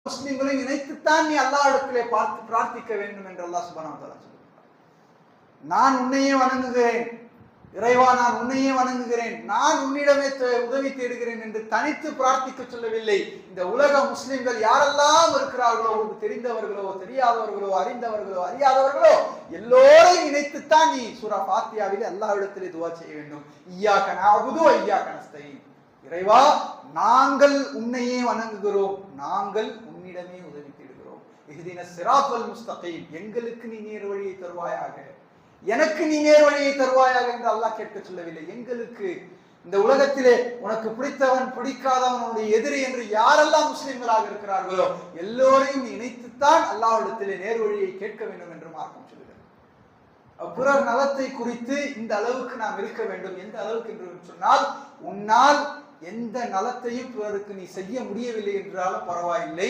முஸ்லிம்களையும் இணைத்துத்தான் நீ அல்லாஹ்விடத்திலே பார்த்து பிரார்த்திக்க வேண்டும் என்று அல்லாஹ் சுப்ஹானஹு வ தஆலா சொல்கிறார். நான் உன்னையே வணங்குகிறேன் இறைவா, நான் உன்னையே வணங்குகிறேன், நான் உன்னிடமே உதவி தேடுகிறேன் என்று தனித்து பிரார்த்திக்க சொல்லவில்லை. இந்த உலக முஸ்லிம்கள் யாரெல்லாம் இருக்கிறார்களோ, தெரிந்தவர்களோ தெரியாதவர்களோ அறிந்தவர்களோ அறியாதவர்களோ எல்லோரையும் இணைத்துத்தான் நீ சூரா ஃபாத்தியாவிலே அல்லாஹ்விடத்திலே துஆ செய்ய வேண்டும். இய்யாக நஅபுது வ இய்யாக நஸ்தஈன். இறைவா, நாங்கள் உன்னையே வணங்குகிறோம், நாங்கள் உன்னிடமே உதவி தேடுகிறோம். இஹ்தினஸ் ஸிராத்தல் முஸ்தகீம், எங்களுக்கு நீ நேர் வழியை தருவாயாக, எனக்கு நீ நேர் வழியை தருவாயாக என்று அல்லாஹ் கேட்க சொல்லவில்லை. எங்களுக்கு இந்த உலகத்திலே உனக்கு பிடித்தவன் பிடிக்காதவன் உன்னுடைய எதிரி என்று யாரெல்லாம் முஸ்லிம்களாக இருக்கிறார்களோ எல்லோரையும் இணைத்துத்தான் அல்லாஹ்விடத்திலே நேர் வழியை கேட்க வேண்டும் என்று மார்க்கம் சொல்லுகிறது. பிறர் நலத்தை குறித்து இந்த அளவுக்கு நாம் இருக்க வேண்டும். எந்த அளவுக்கு என்று சொன்னால், உன்னால் எந்த நலத்தையும் பிறருக்கு நீ செய்ய முடியவில்லை என்றாலும் பரவாயில்லை,